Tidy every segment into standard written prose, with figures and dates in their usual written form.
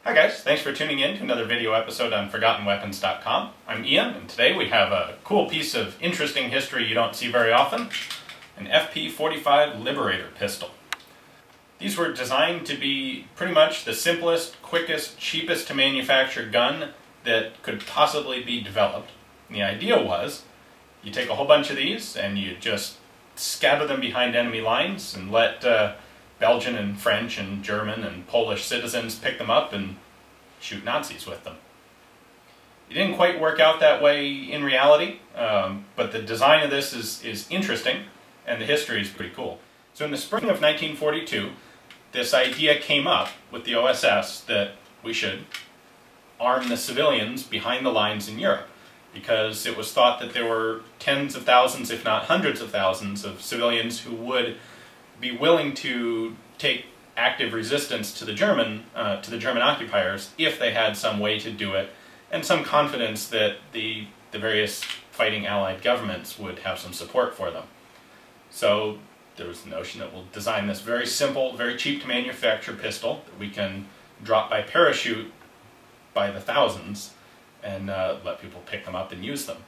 Hi guys, thanks for tuning in to another video episode on ForgottenWeapons.com. I'm Ian, and today we have a cool piece of interesting history you don't see very often, an FP45 Liberator pistol. These were designed to be pretty much the simplest, quickest, cheapest to manufacture gun that could possibly be developed. And the idea was, you take a whole bunch of these and you just scatter them behind enemy lines and let Belgian and French and German and Polish citizens pick them up and shoot Nazis with them. It didn't quite work out that way in reality, but the design of this is interesting and the history is pretty cool. So in the spring of 1942, this idea came up with the OSS that we should arm the civilians behind the lines in Europe, because it was thought that there were tens of thousands, if not hundreds of thousands, of civilians who would be willing to take active resistance to the German occupiers if they had some way to do it, and some confidence that the various fighting Allied governments would have some support for them. So there was the notion that we'll design this very simple, very cheap to manufacture pistol that we can drop by parachute by the thousands and let people pick them up and use them.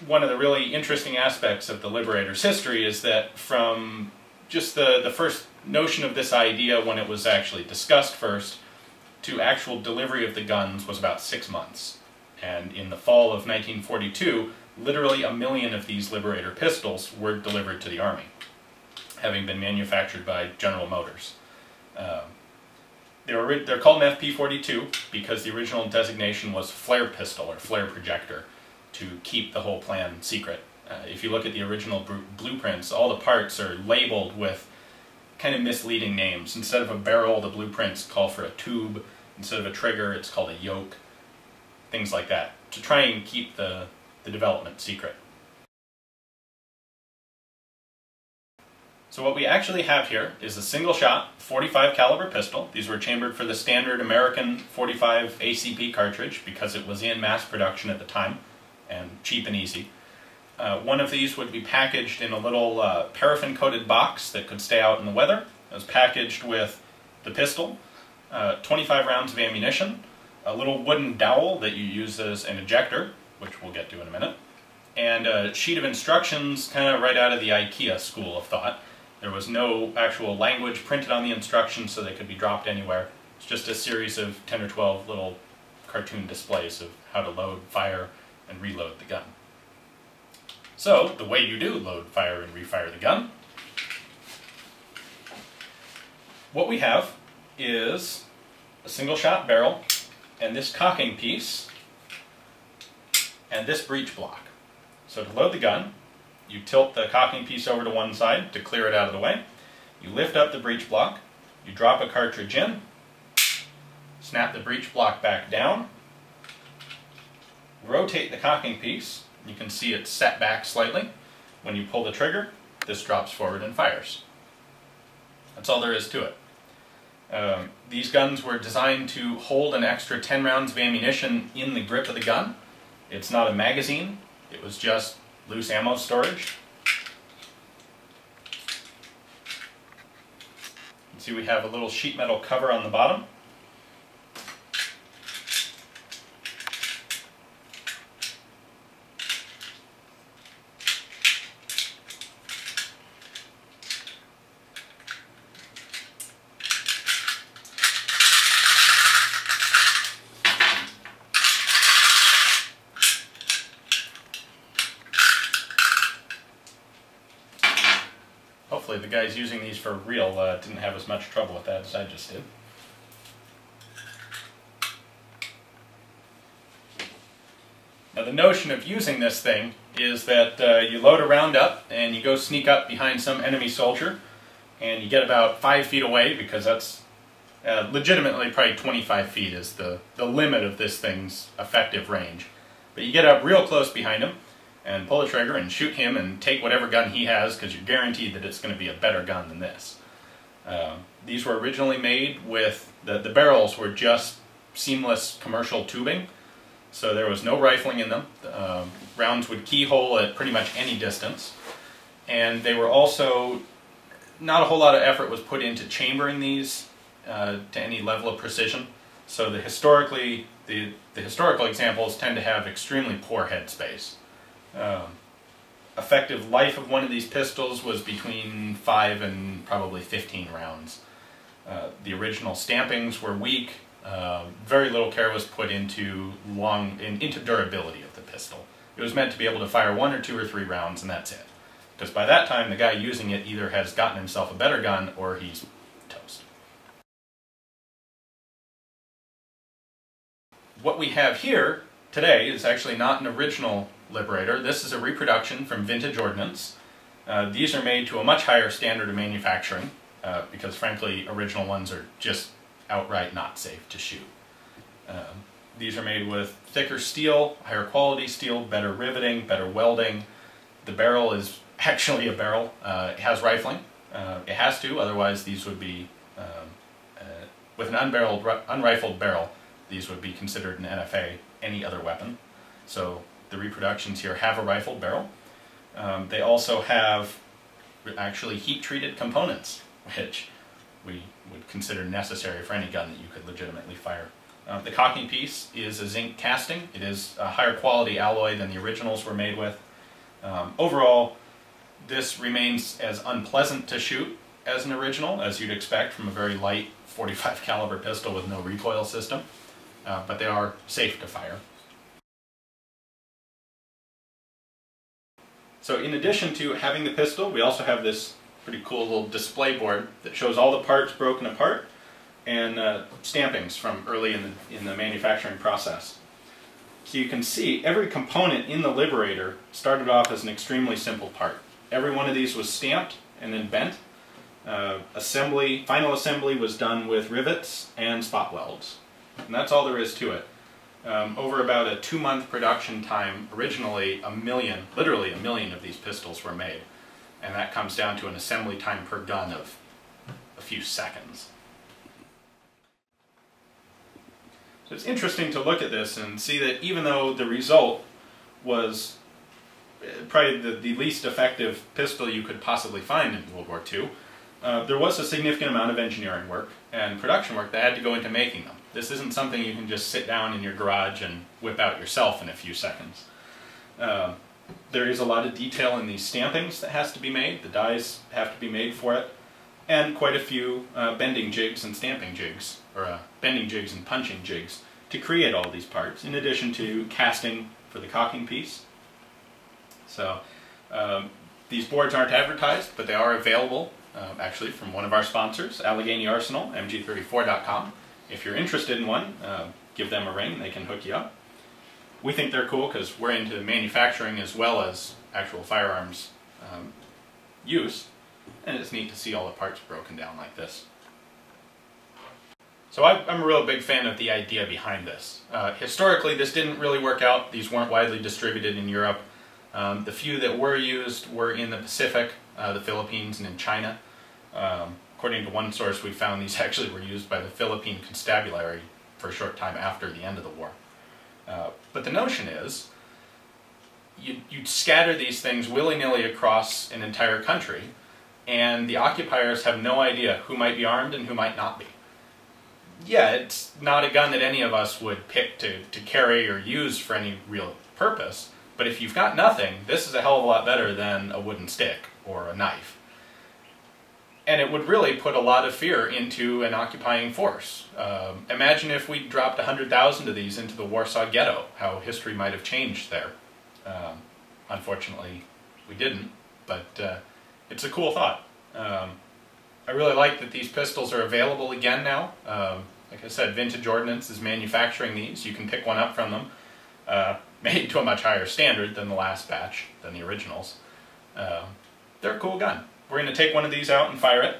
One of the really interesting aspects of the Liberator's history is that from just the first notion of this idea when it was actually discussed first to actual delivery of the guns was about 6 months. And in the fall of 1942, literally 1 million of these Liberator pistols were delivered to the Army, having been manufactured by General Motors. They're called an FP42 because the original designation was flare pistol or flare projector, to keep the whole plan secret. If you look at the original blueprints, all the parts are labeled with kind of misleading names. Instead of a barrel, the blueprints call for a tube. Instead of a trigger, it's called a yoke. Things like that, to try and keep the development secret. So what we actually have here is a single-shot 45 caliber pistol. These were chambered for the standard American 45 ACP cartridge because it was in mass production at the time, and cheap and easy. One of these would be packaged in a little paraffin-coated box that could stay out in the weather. It was packaged with the pistol, 25 rounds of ammunition, a little wooden dowel that you use as an ejector, which we'll get to in a minute, and a sheet of instructions kind of right out of the IKEA school of thought. There was no actual language printed on the instructions, so they could be dropped anywhere. It's just a series of 10 or 12 little cartoon displays of how to load, fire, and reload the gun. So, the way you do load, fire, and refire the gun, what we have is a single shot barrel, and this cocking piece, and this breech block. So to load the gun, you tilt the cocking piece over to one side to clear it out of the way, you lift up the breech block, you drop a cartridge in, snap the breech block back down, rotate the cocking piece. You can see it set back slightly. When you pull the trigger, this drops forward and fires. That's all there is to it. These guns were designed to hold an extra 10 rounds of ammunition in the grip of the gun. It's not a magazine, it was just loose ammo storage. You can see we have a little sheet metal cover on the bottom. Hopefully the guys using these for real didn't have as much trouble with that as I just did. Now the notion of using this thing is that you load a round up and you go sneak up behind some enemy soldier and you get about 5 feet away, because that's legitimately probably 25 feet is the limit of this thing's effective range. But you get up real close behind him and pull the trigger and shoot him and take whatever gun he has, because you're guaranteed that it's going to be a better gun than this. These were originally made with, the barrels were just seamless commercial tubing, so there was no rifling in them. Rounds would keyhole at pretty much any distance, and they were also not a whole lot of effort was put into chambering these to any level of precision. So the historical examples tend to have extremely poor head space. Effective life of one of these pistols was between 5 and probably 15 rounds. The original stampings were weak. Very little care was put into durability of the pistol. It was meant to be able to fire 1 or 2 or 3 rounds, and that's it. Because by that time, the guy using it either has gotten himself a better gun or he's toast. What we have here today is actually not an original Liberator. This is a reproduction from vintage ordnance. These are made to a much higher standard of manufacturing because, frankly, original ones are just outright not safe to shoot. These are made with thicker steel, higher quality steel, better riveting, better welding. The barrel is actually a barrel. It has rifling. It has to, otherwise these would be, with an unrifled barrel, these would be considered an NFA, any other weapon. So the reproductions here have a rifled barrel. They also have actually heat-treated components, which we would consider necessary for any gun that you could legitimately fire. The cocking piece is a zinc casting. It is a higher quality alloy than the originals were made with. Overall, this remains as unpleasant to shoot as an original as you'd expect from a very light 45 caliber pistol with no recoil system, but they are safe to fire. So in addition to having the pistol, we also have this pretty cool little display board that shows all the parts broken apart and stampings from early in the manufacturing process. So you can see every component in the Liberator started off as an extremely simple part. Every one of these was stamped and then bent. Final assembly was done with rivets and spot welds. And that's all there is to it. Over about a 2-month production time, originally literally a million of these pistols were made. And that comes down to an assembly time per gun of a few seconds. So it's interesting to look at this and see that even though the result was probably the least effective pistol you could possibly find in World War II, there was a significant amount of engineering work and production work that had to go into making them. This isn't something you can just sit down in your garage and whip out yourself in a few seconds. There is a lot of detail in these stampings that has to be made. The dies have to be made for it, and quite a few bending jigs and stamping jigs, or bending jigs and punching jigs to create all these parts, in addition to casting for the cocking piece. So these boards aren't advertised, but they are available actually from one of our sponsors, Allegheny Arsenal, mg34.com. If you're interested in one, give them a ring and they can hook you up. We think they're cool because we're into manufacturing as well as actual firearms use, and it's neat to see all the parts broken down like this. So I'm a real big fan of the idea behind this. Historically, this didn't really work out. These weren't widely distributed in Europe. The few that were used were in the Pacific, the Philippines, and in China. According to one source, we found these actually were used by the Philippine Constabulary for a short time after the end of the war. But the notion is, you'd scatter these things willy-nilly across an entire country, and the occupiers have no idea who might be armed and who might not be. Yeah, it's not a gun that any of us would pick to carry or use for any real purpose, but if you've got nothing, this is a hell of a lot better than a wooden stick or a knife. And it would really put a lot of fear into an occupying force. Imagine if we dropped 100,000 of these into the Warsaw Ghetto, how history might have changed there. Unfortunately, we didn't, but it's a cool thought. I really like that these pistols are available again now. Like I said, Vintage Ordnance is manufacturing these. You can pick one up from them, made to a much higher standard than the last batch, than the originals. They're a cool gun. We're going to take one of these out and fire it.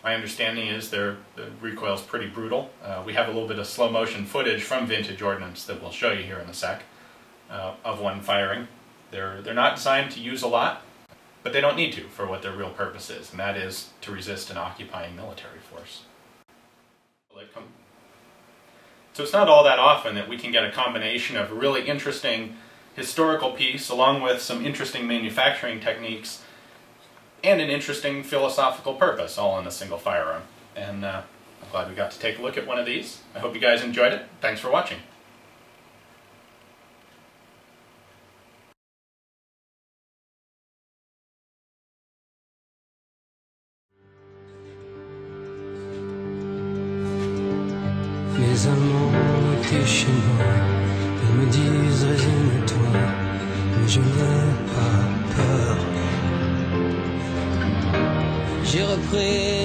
My understanding is the recoil is pretty brutal. We have a little bit of slow motion footage from Vintage Ordnance that we'll show you here in a sec of one firing. They're not designed to use a lot, but they don't need to for what their real purpose is, and that is to resist an occupying military force. So it's not all that often that we can get a combination of a really interesting historical piece along with some interesting manufacturing techniques and an interesting philosophical purpose, all in a single firearm. And I'm glad we got to take a look at one of these. I hope you guys enjoyed it. Thanks for watching. Mes amants étaient chez moi, ils me disent résigne-toi, mais je n'ai pas peur. J'ai repris